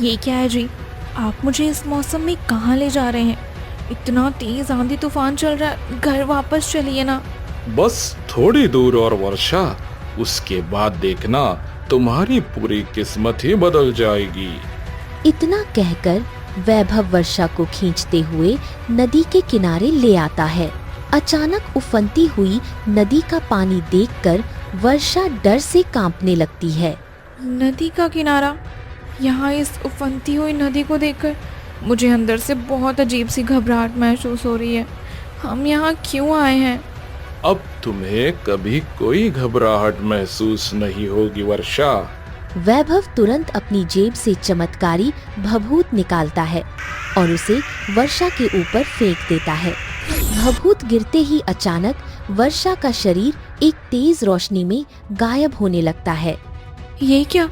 ये क्या है जी? आप मुझे इस मौसम में कहाँ ले जा रहे हैं? इतना तेज आंधी तूफान चल रहा है, घर वापस चलिए ना। बस थोड़ी दूर और वर्षा, उसके बाद देखना तुम्हारी पूरी किस्मत ही बदल जाएगी। इतना कहकर वैभव वर्षा को खींचते हुए नदी के किनारे ले आता है। अचानक उफनती हुई नदी का पानी देखकर वर्षा डर से कांपने लगती है। नदी का किनारा? यहाँ इस उफनती हुई नदी को देखकर मुझे अंदर से बहुत अजीब सी घबराहट महसूस हो रही है। हम यहाँ क्यों आए हैं? अब तुम्हें कभी कोई घबराहट महसूस नहीं होगी वर्षा। वैभव तुरंत अपनी जेब से चमत्कारी भभूत निकालता है और उसे वर्षा के ऊपर फेंक देता है। भभूत गिरते ही अचानक वर्षा का शरीर एक तेज रोशनी में गायब होने लगता है। ये क्या?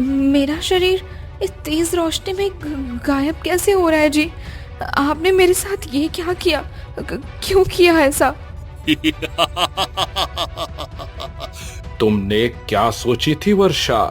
मेरा शरीर इस तेज रोशनी में गायब कैसे हो रहा है जी? आपने मेरे साथ ये क्या किया? क्यों किया ऐसा? तुमने क्या सोची थी वर्षा?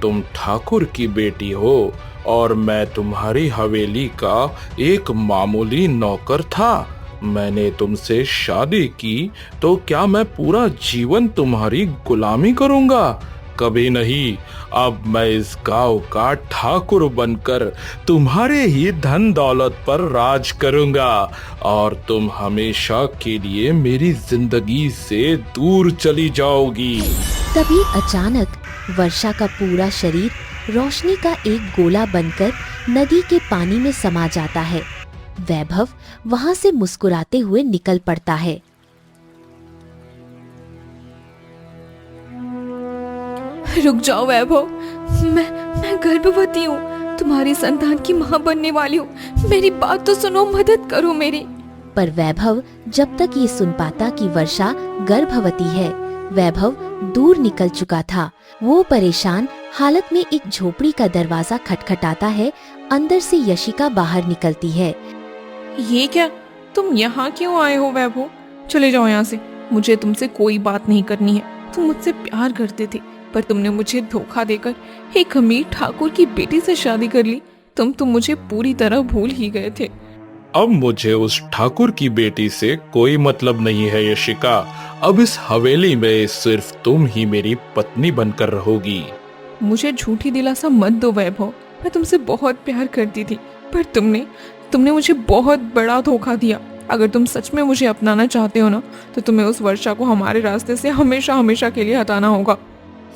तुम ठाकुर की बेटी हो और मैं तुम्हारी हवेली का एक मामूली नौकर था। मैंने तुमसे शादी की तो क्या मैं पूरा जीवन तुम्हारी गुलामी करूंगा? कभी नहीं। अब मैं इस गांव का ठाकुर बनकर तुम्हारे ही धन दौलत पर राज करूंगा और तुम हमेशा के लिए मेरी जिंदगी से दूर चली जाओगी। तभी अचानक वर्षा का पूरा शरीर रोशनी का एक गोला बनकर नदी के पानी में समा जाता है। वैभव वहां से मुस्कुराते हुए निकल पड़ता है। रुक जाओ वैभव, मैं गर्भवती हूँ, तुम्हारी संतान की माँ बनने वाली हूँ। मेरी बात तो सुनो, मदद करो मेरी। पर वैभव जब तक ये सुन पाता कि वर्षा गर्भवती है, वैभव दूर निकल चुका था। वो परेशान हालत में एक झोपड़ी का दरवाजा खटखटाता है। अंदर से यशिका बाहर निकलती है। ये क्या? तुम यहाँ क्यों आए हो वैभव? चले जाओ यहाँ से, मुझे तुमसे कोई बात नहीं करनी है। तुम मुझसे प्यार करते थे पर तुमने मुझे धोखा देकर एक अमीर ठाकुर की बेटी से शादी कर ली। तुम तो मुझे पूरी तरह भूल ही गए थे। अब मुझे उस ठाकुर की बेटी से कोई मतलब नहीं है यशिका। अब इस हवेली में सिर्फ तुम ही मेरी पत्नी बनकर रहोगी। मुझे झूठी दिलासा मत दो वैभव, मैं तुमसे बहुत प्यार करती थी पर तुमने मुझे बहुत बड़ा धोखा दिया। अगर तुम सच में मुझे अपनाना चाहते हो ना, तो तुम्हें उस वर्षा को हमारे रास्ते से हमेशा हमेशा के लिए हटाना होगा।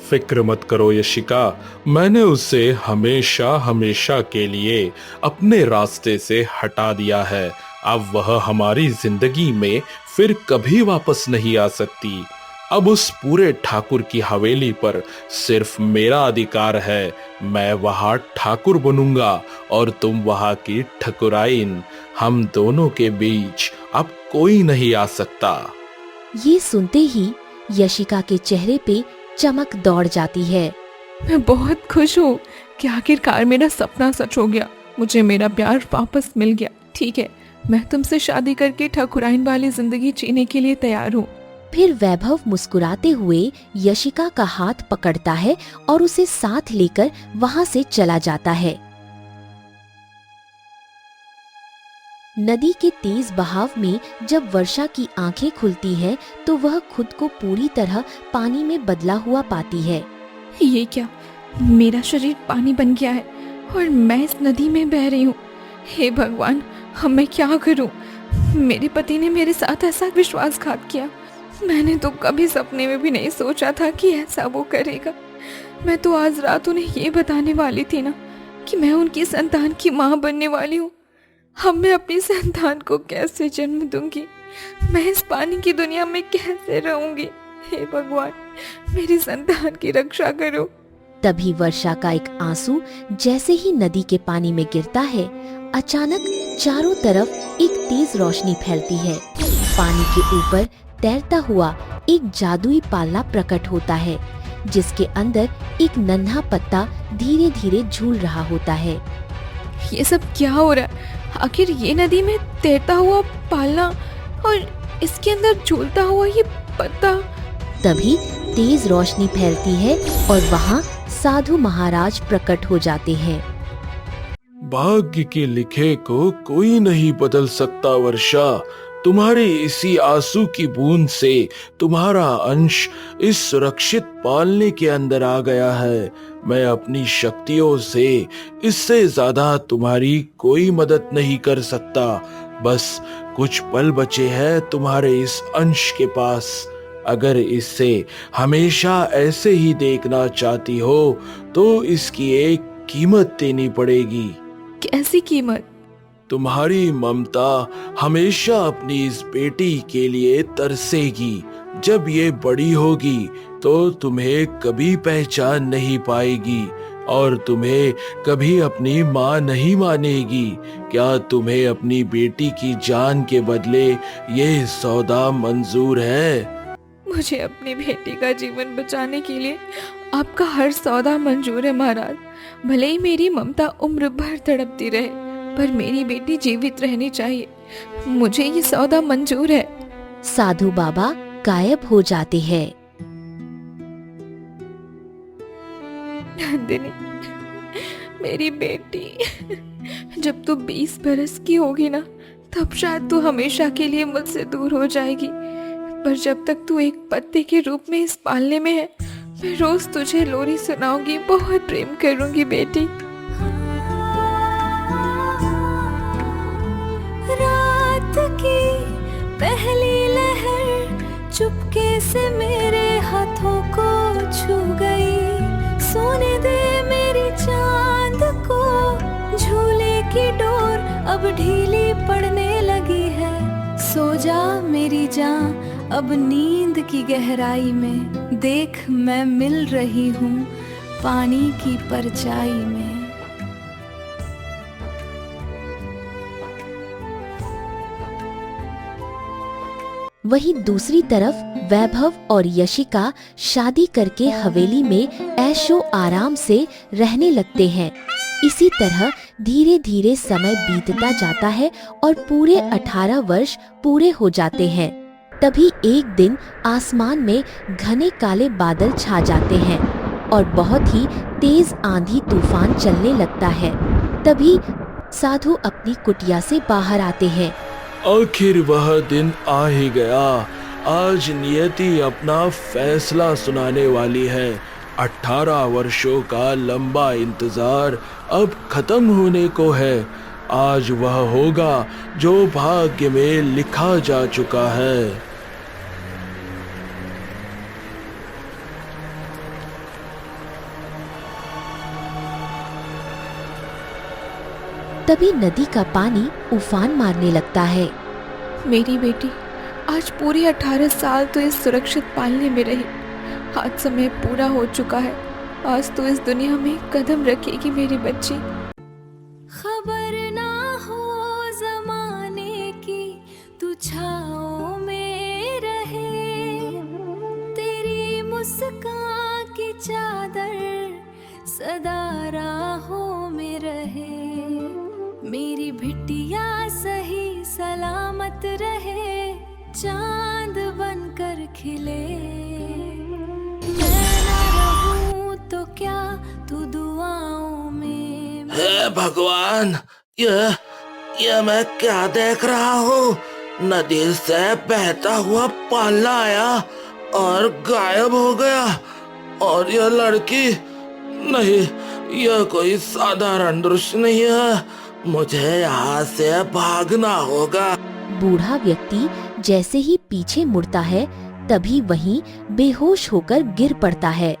फिक्र मत करो यशिका, मैंने उसे हमेशा हमेशा के लिए अपने रास्ते से हटा दिया है। अब वह हमारी जिंदगी में फिर कभी वापस नहीं आ सकती। अब उस पूरे ठाकुर की हवेली पर सिर्फ मेरा अधिकार है। मैं वहाँ ठाकुर बनूंगा और तुम वहाँ की ठकुराइन। हम दोनों के बीच अब कोई नहीं आ सकता। ये सुनते ही यशिका के चेहरे पे चमक दौड़ जाती है। मैं बहुत खुश हूँ कि आखिरकार मेरा सपना सच हो गया। मुझे मेरा प्यार वापस मिल गया। ठीक है, मैं तुमसे शादी करके ठकुराइन वाली जिंदगी जीने के लिए तैयार हूँ। फिर वैभव मुस्कुराते हुए यशिका का हाथ पकड़ता है और उसे साथ लेकर वहां से चला जाता है। नदी के तेज बहाव में जब वर्षा की आंखें खुलती है तो वह खुद को पूरी तरह पानी में बदला हुआ पाती है। ये क्या? मेरा शरीर पानी बन गया है और मैं इस नदी में बह रही हूँ। हे भगवान, अब मैं क्या करूँ? मेरे पति ने मेरे साथ ऐसा विश्वासघात किया। मैंने तो कभी सपने में भी नहीं सोचा था कि ऐसा वो करेगा। मैं तो आज रात उन्हें ये बताने वाली थी ना कि मैं उनकी संतान की माँ बनने वाली हूँ। अब मैं अपनी संतान को कैसे जन्म दूंगी? मैं इस पानी की दुनिया में कैसे रहूंगी? हे भगवान, मेरी संतान की रक्षा करो। तभी वर्षा का एक आंसू जैसे ही नदी के पानी में गिरता है, अचानक चारों तरफ एक तेज रोशनी फैलती है। पानी के ऊपर तैरता हुआ एक जादुई पालना प्रकट होता है, जिसके अंदर एक नन्हा पत्ता धीरे धीरे झूल रहा होता है। ये सब क्या हो रहा है? आखिर ये नदी में तैरता हुआ पालना और इसके अंदर झूलता हुआ ये पत्ता। तभी तेज रोशनी फैलती है और वहाँ साधु महाराज प्रकट हो जाते हैं। भाग्य के लिखे को कोई नहीं बदल सकता वर्षा। तुम्हारे इसी आंसू की बूंद से तुम्हारा अंश इस सुरक्षित पालने के अंदर आ गया है। मैं अपनी शक्तियों से इससे ज्यादा तुम्हारी कोई मदद नहीं कर सकता। बस कुछ पल बचे हैं तुम्हारे इस अंश के पास। अगर इससे हमेशा ऐसे ही देखना चाहती हो तो इसकी एक कीमत देनी पड़ेगी। कैसी कीमत? तुम्हारी ममता हमेशा अपनी इस बेटी के लिए तरसेगी। जब ये बड़ी होगी तो तुम्हें कभी पहचान नहीं पाएगी और तुम्हें कभी अपनी माँ नहीं मानेगी। क्या तुम्हें अपनी बेटी की जान के बदले ये सौदा मंजूर है? मुझे अपनी बेटी का जीवन बचाने के लिए आपका हर सौदा मंजूर है महाराज। भले ही मेरी ममता उम्र भर तड़पती रहे, पर मेरी बेटी जीवित रहनी चाहिए। मुझे ये सौदा मंजूर है। साधु बाबा गायब हो जाते हैं। नंदिनी, मेरी बेटी, जब तू 20 बरस की होगी ना, तब शायद तू हमेशा के लिए मुझसे दूर हो जाएगी। पर जब तक तू एक पत्ते के रूप में इस पालने में है, मैं रोज तुझे लोरी सुनाऊंगी, बहुत प्रेम करूंगी बेटी। रात की पहली लहर चुपके से मेरे हाथों को छू गई। सोने दे मेरी चांद को, झूले की डोर अब ढीली पड़ने लगी है। सो जा मेरी जान अब नींद की गहराई में, देख मैं मिल रही हूँ पानी की परछाई में। वहीं दूसरी तरफ वैभव और यशिका शादी करके हवेली में ऐशो आराम से रहने लगते हैं। इसी तरह धीरे धीरे समय बीतता जाता है और पूरे 18 वर्ष पूरे हो जाते हैं। तभी एक दिन आसमान में घने काले बादल छा जाते हैं और बहुत ही तेज आंधी तूफान चलने लगता है। तभी साधु अपनी कुटिया से बाहर आते हैं। आखिर वह दिन आ ही गया। आज नियति अपना फैसला सुनाने वाली है। 18 वर्षों का लंबा इंतजार अब खत्म होने को है। आज वह होगा जो भाग्य में लिखा जा चुका है। तभी नदी का पानी उफान मारने लगता है। मेरी बेटी आज पूरी 18 साल तो इस सुरक्षित पालने में रही। आज समय पूरा हो चुका है। आज तो इस दुनिया में कदम रखेगी मेरी बच्ची। खबर ना हो जमाने की, तू छाओं में रहे। तेरी मुस्कान की चादर सदा राहों में रहे। मेरी बिटिया सही सलामत रहे, चांद बनकर खिले। मैं ना रहूं तो क्या तू दुआओं में। हे भगवान, ये मैं क्या देख रहा हूँ? नदी से बहता हुआ पाला आया और गायब हो गया। और यह लड़की नहीं, यह कोई साधारण दृश्य नहीं है। मुझे यहाँ से भागना होगा। बूढ़ा व्यक्ति जैसे ही पीछे मुड़ता है तभी वहीं बेहोश होकर गिर पड़ता है।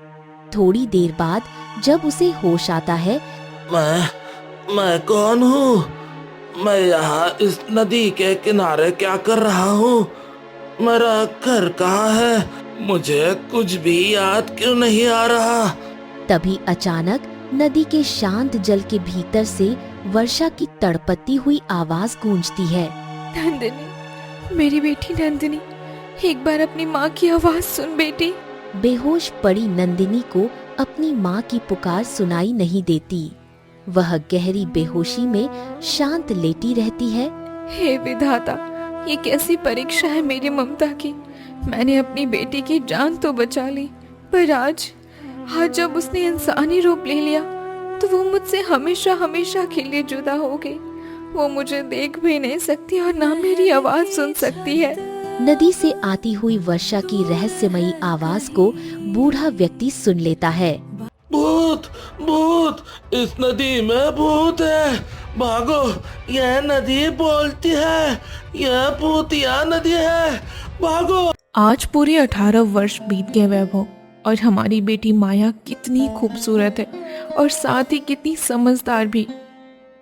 थोड़ी देर बाद जब उसे होश आता है, मैं कौन हूँ? मैं यहाँ इस नदी के किनारे क्या कर रहा हूँ? मेरा घर कहाँ है? मुझे कुछ भी याद क्यों नहीं आ रहा? तभी अचानक नदी के शांत जल के भीतर से वर्षा की तड़पती हुई आवाज गूंजती है। नंदिनी, मेरी बेटी नंदिनी, एक बार अपनी माँ की आवाज सुन बेटी। बेहोश पड़ी नंदिनी को अपनी माँ की पुकार सुनाई नहीं देती। वह गहरी बेहोशी में शांत लेटी रहती है। हे विधाता, ये कैसी परीक्षा है मेरी ममता की। मैंने अपनी बेटी की जान तो बचा ली, पर आज जब उसने इंसानी रूप ले लिया तो वो मुझसे हमेशा हमेशा के लिए जुदा हो गई। वो मुझे देख भी नहीं सकती और ना मेरी आवाज सुन सकती है। नदी से आती हुई वर्षा की रहस्यमयी आवाज को बूढ़ा व्यक्ति सुन लेता है। भूत, भूत, इस नदी में भूत है, भागो, यह नदी बोलती है, यह भूतिया नदी है, भागो। आज पूरे 18 वर्ष बीत गए वैभव, और हमारी बेटी माया कितनी खूबसूरत है और साथ ही कितनी समझदार भी।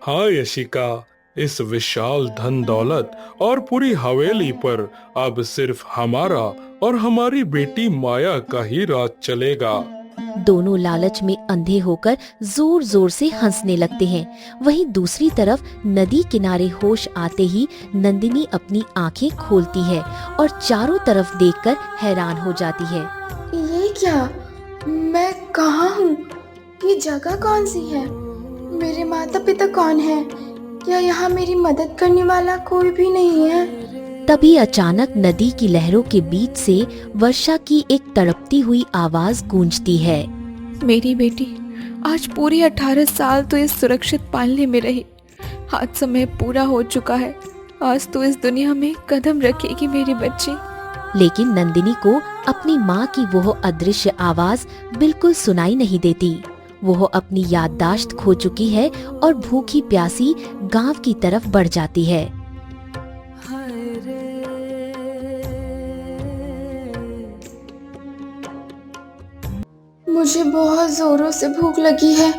हाँ यशिका, इस विशाल धन दौलत और पूरी हवेली पर अब सिर्फ हमारा और हमारी बेटी माया का ही राज चलेगा। दोनों लालच में अंधे होकर जोर जोर से हंसने लगते हैं। वहीं दूसरी तरफ नदी किनारे होश आते ही नंदिनी अपनी आंखें खोलती है और चारों तरफ देखकर हैरान हो जाती है। ये क्या? मैं कहाँ हूँ? ये जगह कौन सी है? मेरे माता पिता कौन हैं? क्या यहाँ मेरी मदद करने वाला कोई भी नहीं है? तभी अचानक नदी की लहरों के बीच से वर्षा की एक तड़पती हुई आवाज गूंजती है। मेरी बेटी आज पूरे 18 साल तो इस सुरक्षित पालने में रही। आज समय पूरा हो चुका है। आज तो इस दुनिया में कदम रखेगी मेरी बच्ची। लेकिन नंदिनी को अपनी माँ की वो अदृश्य आवाज बिल्कुल सुनाई नहीं देती। वो अपनी याददाश्त खो चुकी है और भूखी प्यासी गांव की तरफ बढ़ जाती है। मुझे बहुत जोरों से भूख लगी है।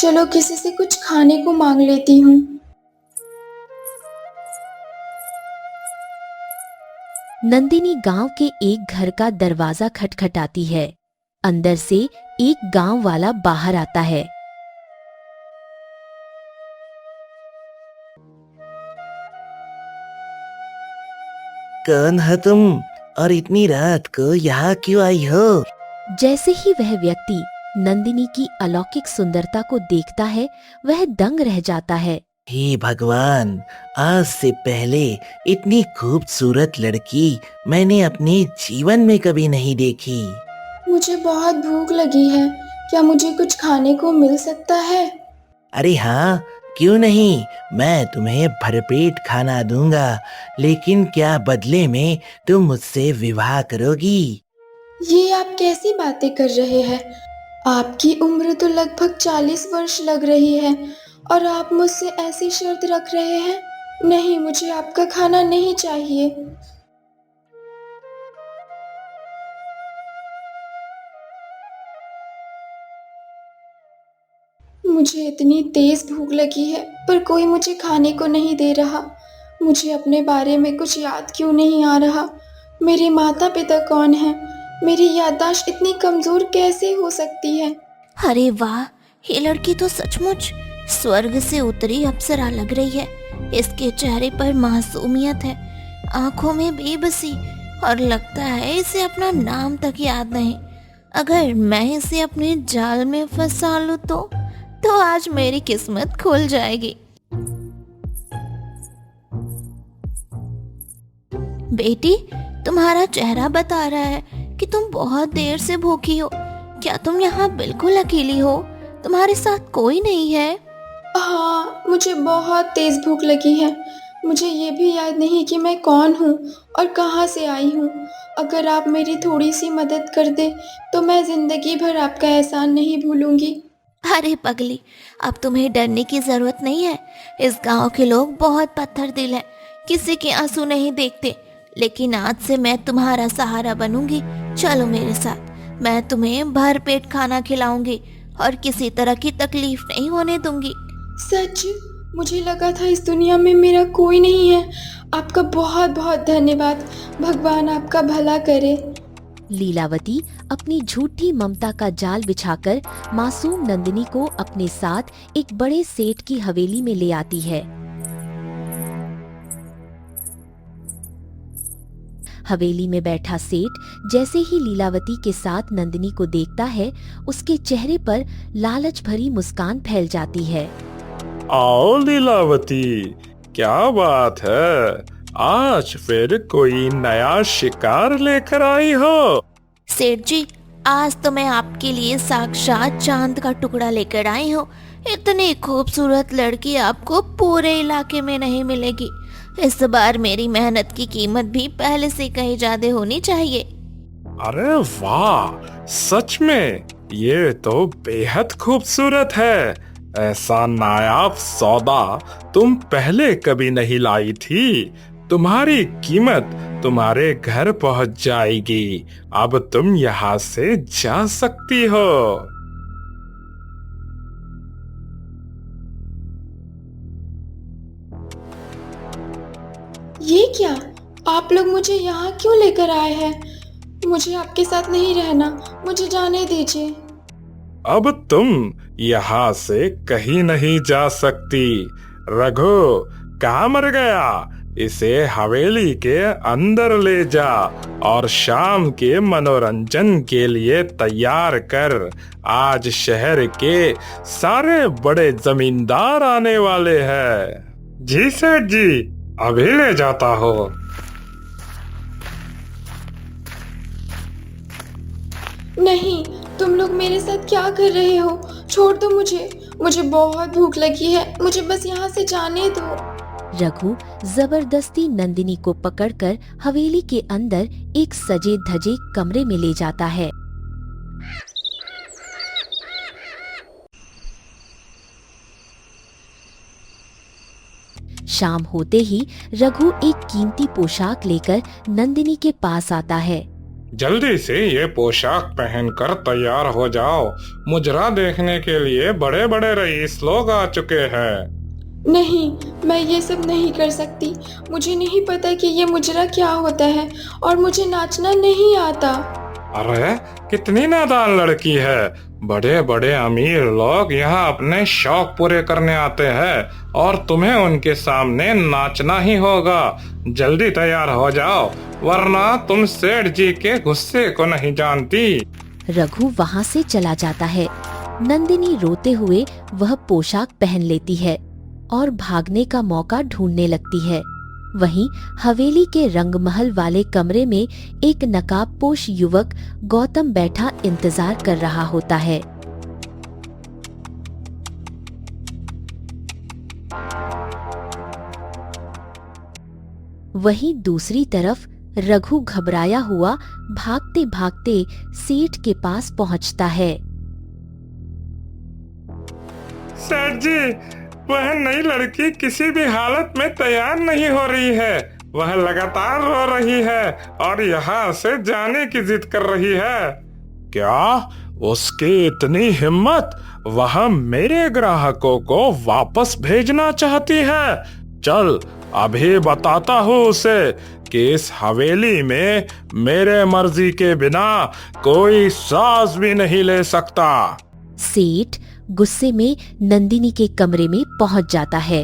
चलो किसी से कुछ खाने को मांग लेती हूँ। नंदिनी गांव के एक घर का दरवाजा खटखटाती है। अंदर से एक गांव वाला बाहर आता है। कौन है तुम और इतनी रात को यहाँ क्यों आई हो? जैसे ही वह व्यक्ति नंदिनी की अलौकिक सुंदरता को देखता है, वह दंग रह जाता है। हे भगवान, आज से पहले इतनी खूबसूरत लड़की मैंने अपने जीवन में कभी नहीं देखी। मुझे बहुत भूख लगी है। क्या मुझे कुछ खाने को मिल सकता है? अरे हाँ, क्यों नहीं, मैं तुम्हें भरपेट खाना दूंगा, लेकिन क्या बदले में तुम मुझसे विवाह करोगी? ये आप कैसी बातें कर रहे हैं? आपकी उम्र तो लगभग 40 वर्ष लग रही है और आप मुझसे ऐसी शर्त रख रहे हैं? नहीं, मुझे आपका खाना नहीं चाहिए। मुझे इतनी तेज भूख लगी है पर कोई मुझे खाने को नहीं दे रहा। मुझे अपने बारे में कुछ याद क्यों नहीं आ रहा? मेरे माता पिता कौन हैं? मेरी याददाश्त इतनी कमजोर कैसे हो सकती है? अरे वाह, ये लड़की तो सचमुच स्वर्ग से उतरी अप्सरा लग रही है। इसके चेहरे पर मासूमियत है, आंखों में बेबसी, और लगता है इसे अपना नाम तक याद नहीं। अगर मैं इसे अपने जाल में फंसा लूं तो आज मेरी किस्मत खुल जाएगी। बेटी, तुम्हारा चेहरा बता रहा है कि तुम बहुत देर से भूखी हो। क्या तुम यहाँ बिल्कुल अकेली हो? तुम्हारे साथ कोई नहीं है? हाँ, मुझे बहुत तेज भूख लगी है। मुझे ये भी याद नहीं कि मैं कौन हूँ और कहाँ से आई हूँ। अगर आप मेरी थोड़ी सी मदद कर दे तो मैं जिंदगी भर आपका एहसान नहीं भूलूंगी। अरे पगली, अब तुम्हें डरने की जरूरत नहीं है। इस गांव के लोग बहुत पत्थर दिल हैं, किसी के आंसू नहीं देखते। लेकिन आज से मैं तुम्हारा सहारा बनूंगी। चलो मेरे साथ, मैं तुम्हें भर पेट खाना खिलाऊंगी और किसी तरह की तकलीफ नहीं होने दूंगी। सच? मुझे लगा था इस दुनिया में मेरा कोई नहीं है। आपका बहुत बहुत धन्यवाद। भगवान आपका भला करे। लीलावती अपनी झूठी ममता का जाल बिछाकर मासूम नंदिनी को अपने साथ एक बड़े सेठ की हवेली में ले आती है। हवेली में बैठा सेठ जैसे ही लीलावती के साथ नंदिनी को देखता है, उसके चेहरे पर लालच भरी मुस्कान फैल जाती है। आओ लीलावती, क्या बात है, आज फिर कोई नया शिकार लेकर आई हो? सेठ जी, आज तो मैं आपके लिए साक्षात चांद का टुकड़ा लेकर आई हूँ। इतनी खूबसूरत लड़की आपको पूरे इलाके में नहीं मिलेगी। इस बार मेरी मेहनत की कीमत भी पहले से कहीं ज्यादा होनी चाहिए। अरे वाह, सच में ये तो बेहद खूबसूरत है। ऐसा नायाब सौदा तुम पहले कभी नहीं लाई थी। तुम्हारी कीमत तुम्हारे घर पहुंच जाएगी। अब तुम यहाँ से जा सकती हो। ये क्या? आप लोग मुझे यहाँ क्यों लेकर आए हैं? मुझे आपके साथ नहीं रहना, मुझे जाने दीजिए। अब तुम यहाँ से कहीं नहीं जा सकती। रघु कहाँ मर गया? इसे हवेली के अंदर ले जा और शाम के मनोरंजन के लिए तैयार कर। आज शहर के सारे बड़े जमींदार आने वाले हैं। जी सेठ जी, अभी ले जाता हो। नहीं, तुम लोग मेरे साथ क्या कर रहे हो? छोड़ दो मुझे, मुझे बहुत भूख लगी है, मुझे बस यहाँ से जाने दो। रघु जबरदस्ती नंदिनी को पकड़कर हवेली के अंदर एक सजे धजे कमरे में ले जाता है। शाम होते ही रघु एक कीमती पोशाक लेकर नंदिनी के पास आता है। जल्दी से ये पोशाक पहनकर तैयार हो जाओ। मुजरा देखने के लिए बड़े बड़े रईस लोग आ चुके हैं। नहीं, मैं ये सब नहीं कर सकती। मुझे नहीं पता कि ये मुजरा क्या होता है और मुझे नाचना नहीं आता। अरे कितनी नादान लड़की है। बड़े बड़े अमीर लोग यहाँ अपने शौक पूरे करने आते हैं और तुम्हें उनके सामने नाचना ही होगा। जल्दी तैयार हो जाओ, वरना तुम सेठ जी के गुस्से को नहीं जानती। रघु वहाँ से चला जाता है। नंदिनी रोते हुए वह पोशाक पहन लेती है और भागने का मौका ढूंढने लगती है। वहीं हवेली के रंगमहल वाले कमरे में एक नकाबपोश युवक गौतम बैठा इंतजार कर रहा होता है। वहीं दूसरी तरफ रघु घबराया हुआ भागते भागते सेठ के पास पहुंचता है। सेठ जी, वह नई लड़की किसी भी हालत में तैयार नहीं हो रही है। वह लगातार रो रही है और यहाँ से जाने की जिद कर रही है। क्या उसकी इतनी हिम्मत? वह मेरे ग्राहकों को वापस भेजना चाहती है। चल अभी बताता हूँ उसे कि इस हवेली में मेरे मर्जी के बिना कोई सांस भी नहीं ले सकता। सेठ गुस्से में नंदिनी के कमरे में पहुंच जाता है।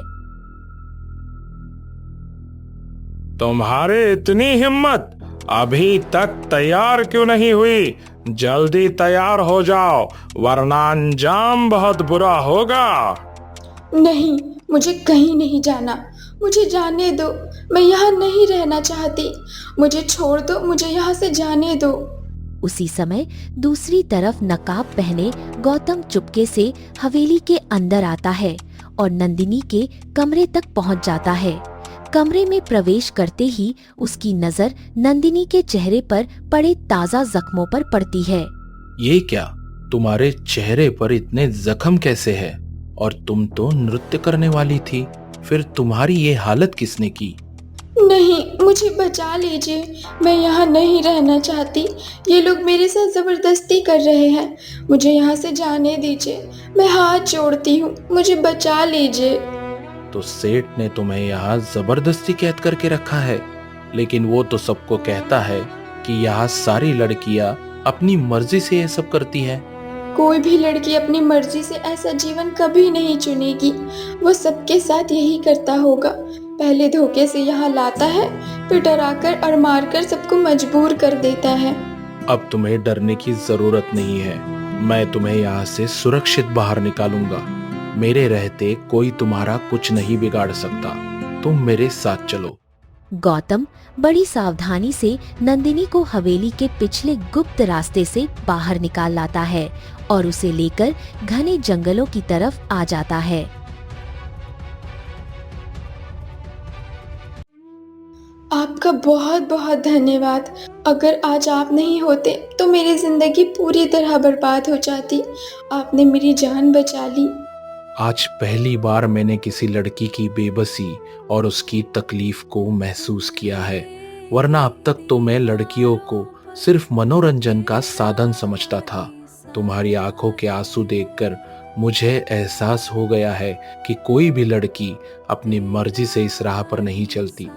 तुम्हारी इतनी हिम्मत, अभी तक तैयार क्यों नहीं हुई? जल्दी तैयार हो जाओ, वरना अंजाम बहुत बुरा होगा। नहीं, मुझे कहीं नहीं जाना, मुझे जाने दो। मैं यहाँ नहीं रहना चाहती, मुझे छोड़ दो, मुझे यहाँ से जाने दो। उसी समय दूसरी तरफ नकाब पहने गौतम चुपके से हवेली के अंदर आता है और नंदिनी के कमरे तक पहुंच जाता है। कमरे में प्रवेश करते ही उसकी नजर नंदिनी के चेहरे पर पड़े ताजा जख्मों पर पड़ती है। ये क्या, तुम्हारे चेहरे पर इतने जख्म कैसे है? और तुम तो नृत्य करने वाली थी, फिर तुम्हारी ये हालत किसने की? नहीं, मुझे बचा लीजिए, मैं यहाँ नहीं रहना चाहती। ये लोग मेरे साथ जबरदस्ती कर रहे हैं, मुझे यहाँ से जाने दीजिए। मैं हाथ जोड़ती हूँ, मुझे बचा लीजिए। तो सेठ ने तुम्हें यहाँ जबरदस्ती कैद करके रखा है, लेकिन वो तो सबको कहता है कि यहाँ सारी लड़कियाँ अपनी मर्जी से ये सब करती है। कोई भी लड़की अपनी मर्जी से ऐसा जीवन कभी नहीं चुनेगी। वो सबके साथ यही करता होगा। पहले धोखे से यहाँ लाता है, फिर डराकर और मारकर सबको मजबूर कर देता है। अब तुम्हें डरने की जरूरत नहीं है। मैं तुम्हें यहाँ से सुरक्षित बाहर निकालूंगा। मेरे रहते कोई तुम्हारा कुछ नहीं बिगाड़ सकता। तुम मेरे साथ चलो। गौतम बड़ी सावधानी से नंदिनी को हवेली के पिछले गुप्त रास्ते से बाहर निकाल लाता है और उसे लेकर घने जंगलों की तरफ आ जाता है। आपका बहुत बहुत धन्यवाद। अगर आज आप नहीं होते तो मेरी जिंदगी पूरी तरह बर्बाद हो जाती। आपने मेरी जान बचा ली। आज पहली बार मैंने किसी लड़की की बेबसी और उसकी तकलीफ को महसूस किया है, वरना अब तक तो मैं लड़कियों को सिर्फ मनोरंजन का साधन समझता था। तुम्हारी आंखों के आंसू देखकर मुझे एहसास हो गया है कि कोई भी लड़की अपनी मर्जी से इस राह पर नहीं चलती।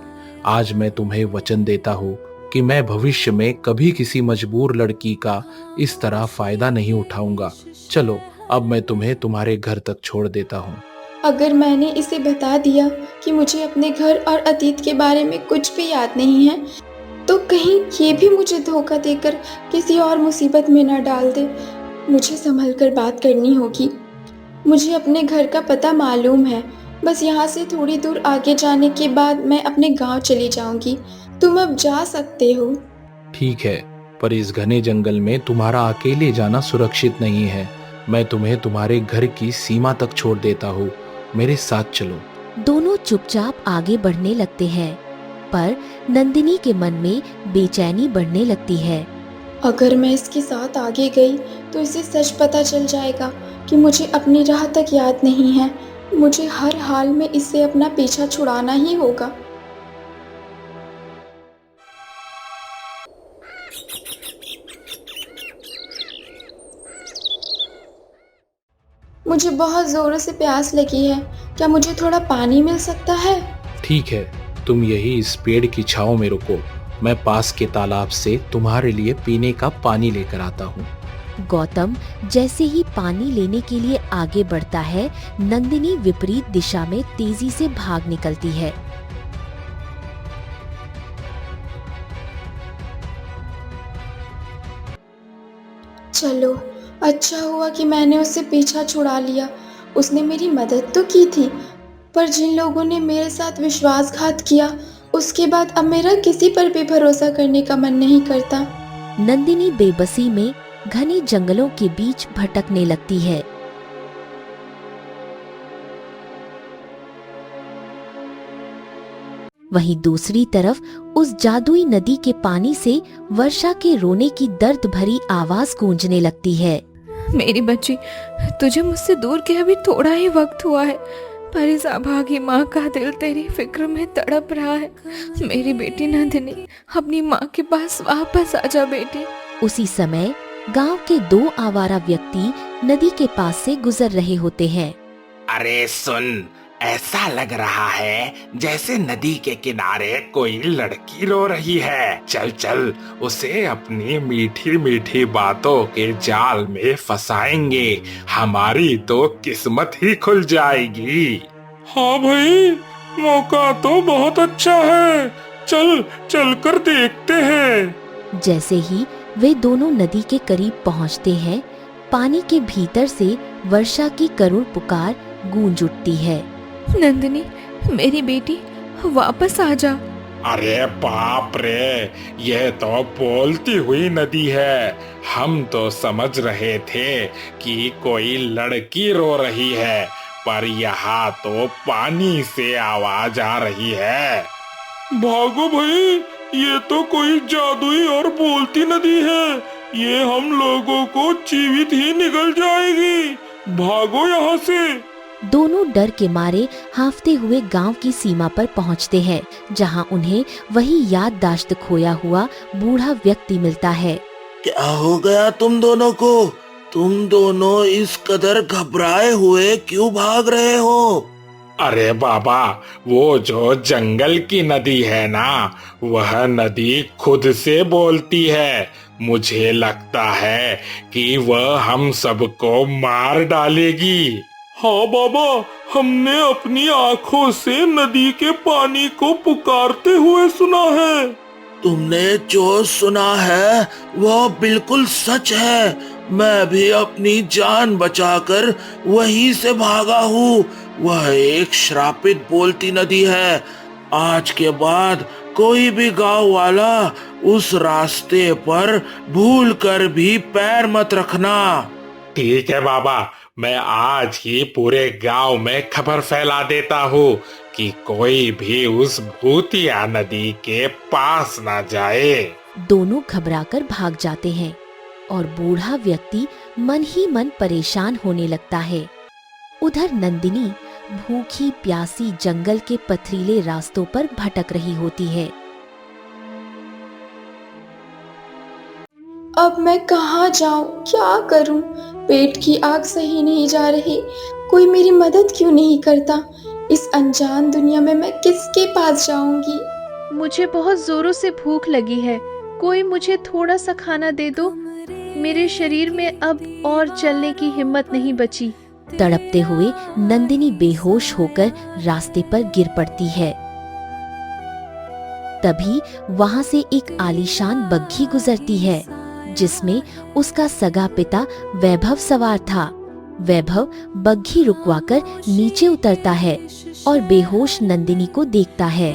आज मैं तुम्हें वचन देता हूँ कि मैं भविष्य में कभी किसी मजबूर लड़की का इस तरह फायदा नहीं उठाऊंगा। चलो अब मैं तुम्हें तुम्हारे घर तक छोड़ देता हूँ। अगर मैंने इसे बता दिया कि मुझे अपने घर और अतीत के बारे में कुछ भी याद नहीं है, तो कहीं ये भी मुझे धोखा देकर किसी और मुसीबत में न डाल दे। मुझे संभल कर बात करनी होगी। मुझे अपने घर का पता मालूम है, बस यहाँ से थोड़ी दूर आगे जाने के बाद मैं अपने गांव चली जाऊंगी। तुम अब जा सकते हो। ठीक है, पर इस घने जंगल में तुम्हारा अकेले जाना सुरक्षित नहीं है। मैं तुम्हें तुम्हारे घर की सीमा तक छोड़ देता हूँ, मेरे साथ चलो। दोनों चुपचाप आगे बढ़ने लगते हैं, पर नंदिनी के मन में बेचैनी बढ़ने लगती है। अगर मैं इसके साथ आगे गई तो इसे सच पता चल जाएगा कि मुझे अपनी राह तक याद नहीं है। मुझे हर हाल में इससे अपना पीछा छुड़ाना ही होगा। मुझे बहुत जोरों से प्यास लगी है। क्या मुझे थोड़ा पानी मिल सकता है? ठीक है, तुम यही इस पेड़ की छांव में रुको, मैं पास के तालाब से तुम्हारे लिए पीने का पानी लेकर आता हूँ। गौतम जैसे ही पानी लेने के लिए आगे बढ़ता है, नंदिनी विपरीत दिशा में तेजी से भाग निकलती है। चलो, अच्छा हुआ कि मैंने उससे पीछा छुड़ा लिया। उसने मेरी मदद तो की थी, पर जिन लोगों ने मेरे साथ विश्वासघात किया, उसके बाद अब मेरा किसी पर भी भरोसा करने का मन नहीं करता। नंदिनी बेबसी में घने जंगलों के बीच भटकने लगती है। वहीं दूसरी तरफ उस जादुई नदी के पानी से वर्षा के रोने की दर्द भरी आवाज गूंजने लगती है। मेरी बच्ची, तुझे मुझसे दूर के अभी थोड़ा ही वक्त हुआ है, पर इस अभागी माँ का दिल तेरी फिक्र में तड़प रहा है। मेरी बेटी नंदिनी, अपनी माँ के पास वापस आजा बेटी। उसी समय गांव के दो आवारा व्यक्ति नदी के पास से गुजर रहे होते हैं। अरे सुन, ऐसा लग रहा है जैसे नदी के किनारे कोई लड़की रो रही है। चल चल, उसे अपनी मीठी मीठी बातों के जाल में फंसाएंगे, हमारी तो किस्मत ही खुल जाएगी। हाँ भाई, मौका तो बहुत अच्छा है, चल चल कर देखते हैं। जैसे ही वे दोनों नदी के करीब पहुंचते हैं, पानी के भीतर से वर्षा की करुण पुकार गूंज उठती है। नंदिनी, मेरी बेटी, वापस आजा। अरे बाप रे, यह तो बोलती हुई नदी है। हम तो समझ रहे थे कि कोई लड़की रो रही है, पर यहाँ तो पानी से आवाज आ रही है। भागो भाई, ये तो कोई जादुई और बोलती नदी है। ये हम लोगों को जीवित ही निगल जाएगी। भागो यहाँ से। दोनों डर के मारे हांफते हुए गांव की सीमा पर पहुंचते हैं, जहां उन्हें वही याददाश्त खोया हुआ बूढ़ा व्यक्ति मिलता है। क्या हो गया तुम दोनों को? तुम दोनों इस कदर घबराए हुए क्यों भाग रहे हो? अरे बाबा, वो जो जंगल की नदी है ना, वह नदी खुद से बोलती है। मुझे लगता है कि वह हम सबको मार डालेगी। हाँ बाबा, हमने अपनी आँखों से नदी के पानी को पुकारते हुए सुना है। तुमने जो सुना है वह बिल्कुल सच है। मैं भी अपनी जान बचाकर वहीं से भागा हूँ। वह एक श्रापित बोलती नदी है। आज के बाद कोई भी गांव वाला उस रास्ते पर भूल कर भी पैर मत रखना। ठीक है बाबा, मैं आज ही पूरे गांव में खबर फैला देता हूँ कि कोई भी उस भूतिया नदी के पास ना जाए। दोनों घबराकर भाग जाते हैं और बूढ़ा व्यक्ति मन ही मन परेशान होने लगता है। उधर नंदिनी भूखी प्यासी जंगल के पथरीले रास्तों पर भटक रही होती है। अब मैं कहाँ जाऊँ, क्या करूँ? पेट की आग सही नहीं जा रही, कोई मेरी मदद क्यों नहीं करता? इस अनजान दुनिया में मैं किसके पास जाऊंगी? मुझे बहुत जोरों से भूख लगी है, कोई मुझे थोड़ा सा खाना दे दो। मेरे शरीर में अब और चलने की हिम्मत नहीं बची। तड़पते हुए नंदिनी बेहोश होकर रास्ते पर गिर पड़ती है। तभी वहां से एक आलीशान बग्घी गुजरती है जिसमें उसका सगा पिता वैभव सवार था। वैभव बग्घी रुकवाकर नीचे उतरता है और बेहोश नंदिनी को देखता है।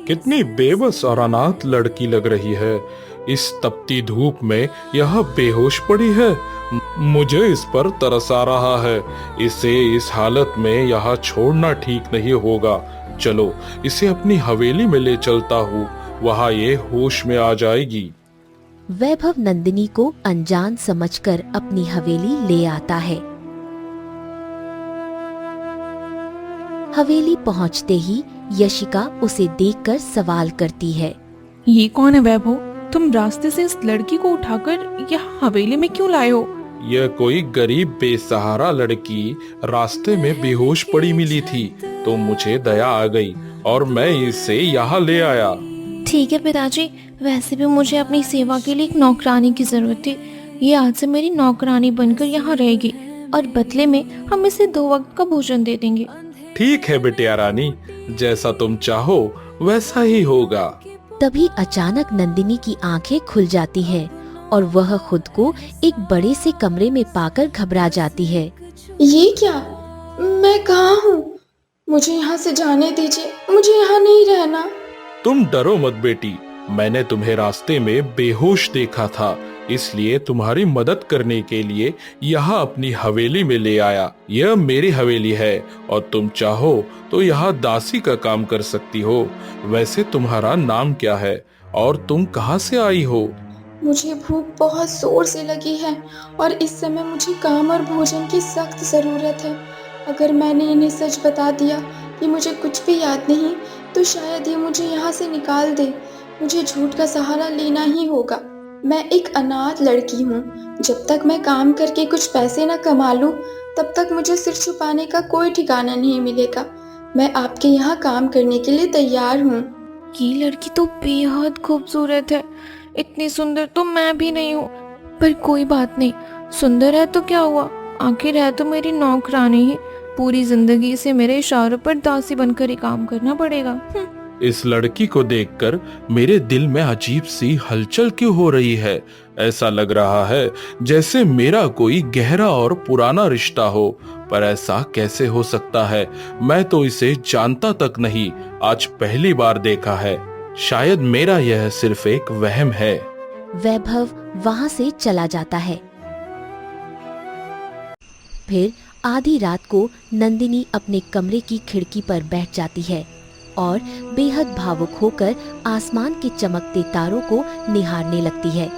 कितनी बेबस और अनाथ लड़की लग रही है। इस तपती धूप में यह बेहोश पड़ी है। मुझे इस पर तरस आ रहा है। इसे इस हालत में यहाँ छोड़ना ठीक नहीं होगा। चलो इसे अपनी हवेली में ले चलता हूँ, वहाँ ये होश में आ जाएगी। वैभव नंदिनी को अनजान समझकर अपनी हवेली ले आता है। हवेली पहुँचते ही यशिका उसे देखकर सवाल करती है। ये कौन है वैभव? तुम रास्ते से इस लड़की को उठाकर यहाँ हवेली में क्यों लाए हो? यह कोई गरीब बेसहारा लड़की रास्ते में बेहोश पड़ी मिली थी, तो मुझे दया आ गई और मैं इसे यहाँ ले आया। ठीक है पिताजी, वैसे भी मुझे अपनी सेवा के लिए एक नौकरानी की जरूरत थी। ये आज से मेरी नौकरानी बनकर यहाँ रहेगी और बदले में हम इसे 2 वक्त का भोजन दे देंगे। ठीक है बिटिया रानी, जैसा तुम चाहो वैसा ही होगा। तभी अचानक नंदिनी की आंखें खुल जाती हैं और वह खुद को एक बड़े से कमरे में पाकर घबरा जाती है। ये क्या? मैं कहाँ हूँ? मुझे यहाँ से जाने दीजिए, मुझे यहाँ नहीं रहना। तुम डरो मत बेटी, मैंने तुम्हें रास्ते में बेहोश देखा था, इसलिए तुम्हारी मदद करने के लिए यहाँ अपनी हवेली में ले आया। यह मेरी हवेली है और तुम चाहो तो यहाँ दासी का काम कर सकती हो। वैसे तुम्हारा नाम क्या है और तुम कहाँ से आई हो? मुझे भूख बहुत जोर से लगी है और इस समय मुझे काम और भोजन की सख्त ज़रूरत है। अगर मैंने इन्हें सच बता दिया कि मुझे कुछ भी याद नहीं, तो शायद ये मुझे यहाँ से निकाल दे। मुझे झूठ का सहारा लेना ही होगा। मैं एक अनाथ लड़की हूँ। जब तक मैं काम करके कुछ पैसे न कमा लूँ, तब तक मुझे सिर छुपाने का कोई ठिकाना नहीं मिलेगा। मैं आपके यहाँ काम करने के लिए तैयार हूँ। ये लड़की तो बेहद खूबसूरत है। इतनी सुंदर तो मैं भी नहीं हूँ, पर कोई बात नहीं। सुंदर है तो क्या हुआ, आखिर है तो मेरी नौकरानी ही। पूरी जिंदगी से मेरे इशारों पर दासी बनकर ही काम करना पड़ेगा। इस लड़की को देखकर मेरे दिल में अजीब सी हलचल क्यों हो रही है। ऐसा लग रहा है जैसे मेरा कोई गहरा और पुराना रिश्ता हो, पर ऐसा कैसे हो सकता है? मैं तो इसे जानता तक नहीं, आज पहली बार देखा है। शायद मेरा यह सिर्फ एक वहम है। वैभव वहां से चला जाता है। फिर आधी रात को नंदिनी अपने कमरे की खिड़की पर बैठ जाती है और बेहद भावुक होकर आसमान के चमकते तारों को निहारने लगती है।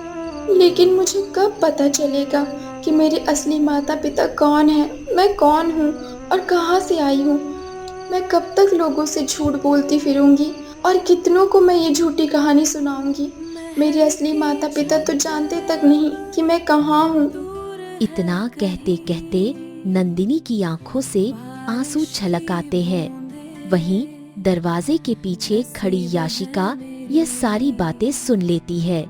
लेकिन मुझे कब पता चलेगा कि मेरे असली माता पिता कौन हैं? मैं कौन हूँ और कहाँ से आई हूँ? मैं कब तक लोगों से झूठ बोलती फिरूंगी और कितनों को मैं ये झूठी कहानी सुनाऊंगी? मेरे असली माता पिता तो जानते तक नहीं कि मैं कहाँ हूँ। इतना कहते कहते नंदिनी की आंखों से आंसू छलक आते हैं। वहीं दरवाजे के पीछे खड़ी याशिका ये सारी बातें सुन लेती है।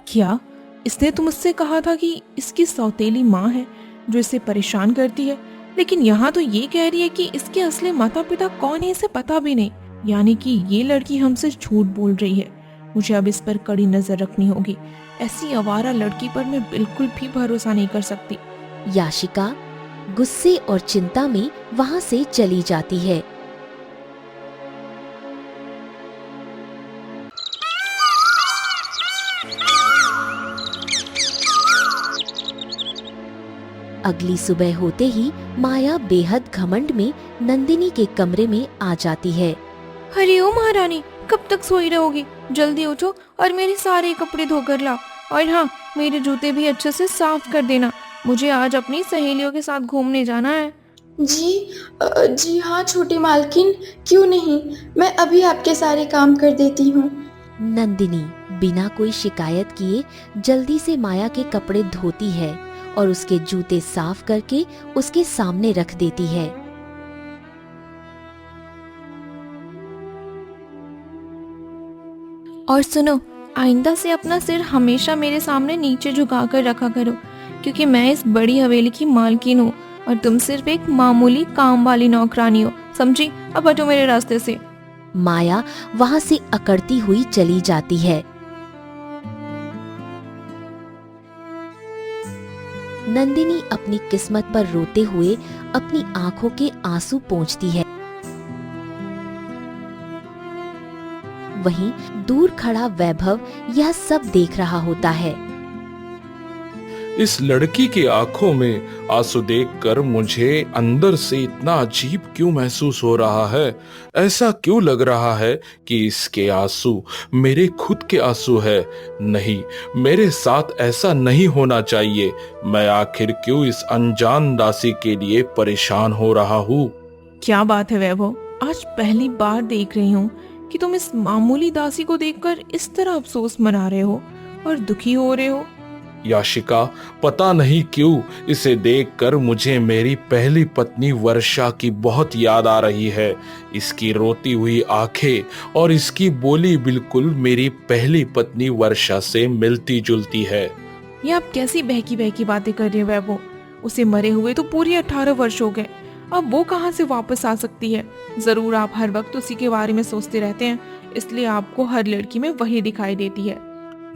क्या इसने तुमसे कहा था कि इसकी सौतेली माँ है जो इसे परेशान करती है, लेकिन यहाँ तो ये कह रही है कि इसके असली माता पिता कौन है इसे पता भी नहीं। यानी कि ये लड़की हमसे झूठ बोल रही है। मुझे अब इस पर कड़ी नजर रखनी होगी। ऐसी आवारा लड़की पर मैं बिल्कुल भी भरोसा नहीं कर सकती। याशिका गुस्से और चिंता में वहां से चली जाती है। अगली सुबह होते ही माया बेहद घमंड में नंदिनी के कमरे में आ जाती है। अरे ओ महारानी, कब तक सोई रहोगी? जल्दी उठो और मेरे सारे कपड़े धोकर लाओ। और हाँ, मेरे जूते भी अच्छे से साफ कर देना। मुझे आज अपनी सहेलियों के साथ घूमने जाना है। जी हाँ छोटी मालकिन, क्यों नहीं, मैं अभी आपके सारे काम कर देती हूँ। नंदिनी बिना कोई शिकायत किए जल्दी से माया के कपड़े धोती है और उसके जूते साफ करके उसके सामने रख देती है। और सुनो, आइंदा से अपना सिर हमेशा मेरे सामने नीचे झुकाकर रखा करो, क्योंकि मैं इस बड़ी हवेली की मालकिन हूँ और तुम सिर्फ एक मामूली काम वाली नौकरानी हो, समझी? अब हटो मेरे रास्ते से। माया वहाँ से अकड़ती हुई चली जाती है। नंदिनी अपनी किस्मत पर रोते हुए अपनी आंखों के आंसू पोंछती है। वहीं दूर खड़ा वैभव यह सब देख रहा होता है। इस लड़की की आंखों में आंसू देखकर मुझे अंदर से इतना अजीब क्यों महसूस हो रहा है? ऐसा क्यों लग रहा है कि इसके आंसू मेरे खुद के आंसू है? नहीं, मेरे साथ ऐसा नहीं होना चाहिए। मैं आखिर क्यों इस अनजान दासी के लिए परेशान हो रहा हूँ? क्या बात है वैभव, आज पहली बार देख रही हूँ कि तुम इस मामूली दासी को देखकर इस तरह अफसोस मना रहे हो और दुखी हो रहे हो। याशिका, पता नहीं क्यों इसे देखकर मुझे मेरी पहली पत्नी वर्षा की बहुत याद आ रही है। इसकी रोती हुई आंखें और इसकी बोली बिल्कुल मेरी पहली पत्नी वर्षा से मिलती जुलती है। ये आप कैसी बहकी बहकी बातें कर रहे हो वैभव? उसे मरे हुए तो पूरे 18 वर्ष हो गए, अब वो कहाँ से वापस आ सकती है? जरूर आप हर वक्त उसी के बारे में सोचते रहते हैं, इसलिए आपको हर लड़की में वही दिखाई देती है।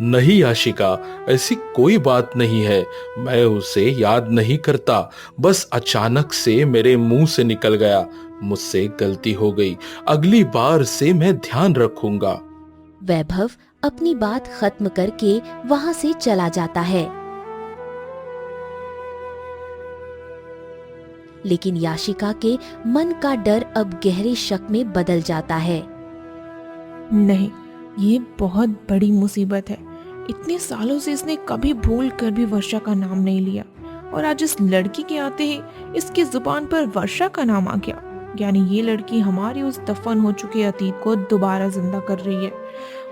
नहीं याशिका, ऐसी कोई बात नहीं है। मैं उसे याद नहीं करता, बस अचानक से मेरे मुंह से निकल गया। मुझसे गलती हो गई, अगली बार से मैं ध्यान रखूंगा। वैभव अपनी बात खत्म करके वहाँ से चला जाता है। लेकिन याशिका के मन का डर अब गहरे शक में बदल जाता है। नहीं, ये बहुत बड़ी मुसीबत है। इतने सालों से इसने कभी भूल कर भी वर्षा का नाम नहीं लिया, और आज इस लड़की के आते ही इसकी जुबान पर वर्षा का नाम आ गया। यानी ये लड़की हमारी उस दफन हो चुके अतीत को दोबारा जिंदा कर रही है।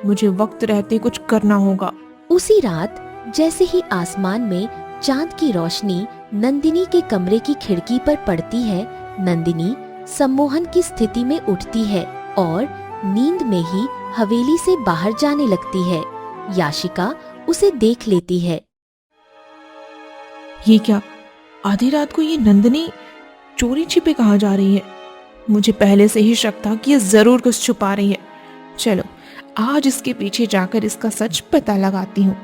मुझे वक्त रहते कुछ करना होगा। उसी रात जैसे ही आसमान में चांद की रोशनी नंदिनी के कमरे की खिड़की पर पड़ती है, नंदिनी सम्मोहन की स्थिति में उठती है और नींद में ही हवेली से बाहर जाने लगती है। याशिका उसे देख लेती है। ये क्या, आधी रात को ये नंदिनी चोरी छिपे कहाँ जा रही है? मुझे पहले से ही शक था कि ये जरूर कुछ छुपा रही है। चलो, आज इसके पीछे जाकर इसका सच पता लगाती हूँ।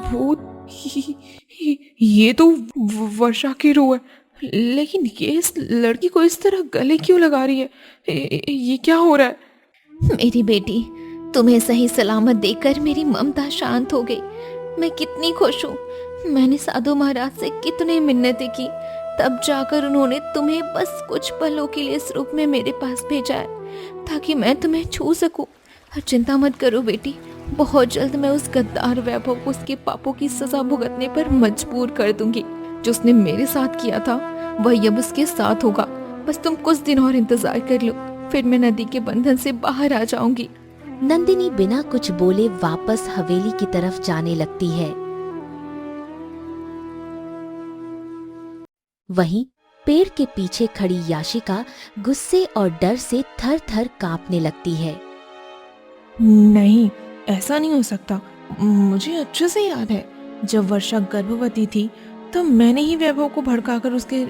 भूत, ये तो वर्षा की रूह है। लेकिन ये इस लड़की को इस तरह गले क्यों लगा रही है? ये क्या हो रहा है? मेरी बेटी, तुम्हें सही सलामत देखकर मेरी ममता शांत हो गई। मैं कितनी खुश हूँ। मैंने साधु महाराज से कितनी मिन्नतें की, तब जाकर उन्होंने तुम्हें बस कुछ पलों के लिए इस रूप में मेरे पास भेजा है, ताकि मैं तुम्हें छू सकूं। और चिंता मत करो बेटी, बहुत जल्द मैं उस गद्दार वैभव को उसके पापों की सजा भुगतने पर मजबूर कर दूंगी। जो उसने मेरे साथ किया था वही अब उसके साथ होगा। बस तुम कुछ दिन और इंतजार कर लो, फिर मैं नदी के बंधन से बाहर आ जाऊंगी। नंदिनी बिना कुछ बोले वापस हवेली की तरफ जाने लगती है। वहीं पेड़ के पीछे खड़ी याशिका गुस्से और डर से थर थर कांपने लगती है। नहीं, ऐसा नहीं हो सकता। मुझे अच्छे से याद है, जब वर्षा गर्भवती थी तब मैंने ही वैभव को भड़काकर उसके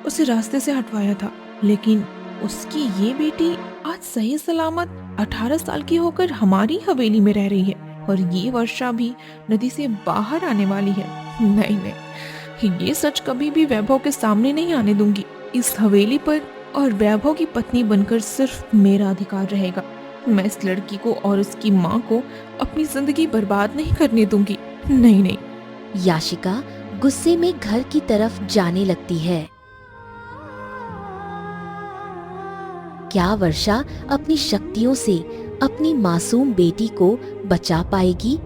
उसे रास्ते से हटवाया था, लेकिन उसकी ये बेटी आज सही सलामत 18 साल की होकर हमारी हवेली में रह रही है और ये वर्षा भी नदी से बाहर आने वाली है। नहीं नहीं, ये सच कभी भी वैभव के सामने नहीं आने दूंगी। इस हवेली पर और वैभव की पत्नी बनकर सिर्फ मेरा अधिकार रहेगा। मैं इस लड़की को और उसकी माँ को अपनी जिंदगी बर्बाद नहीं करने दूंगी। नहीं नहीं। याशिका गुस्से में घर की तरफ जाने लगती है। क्या वर्षा अपनी शक्तियों से अपनी मासूम बेटी को बचा पाएगी?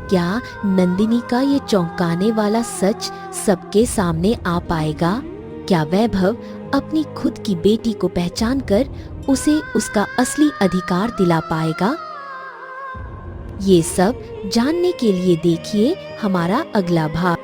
क्या नंदिनी का ये चौंकाने वाला सच सबके सामने आ पाएगा? क्या वैभव अपनी खुद की बेटी को पहचान कर उसे उसका असली अधिकार दिला पाएगा? ये सब जानने के लिए देखिए हमारा अगला भाग।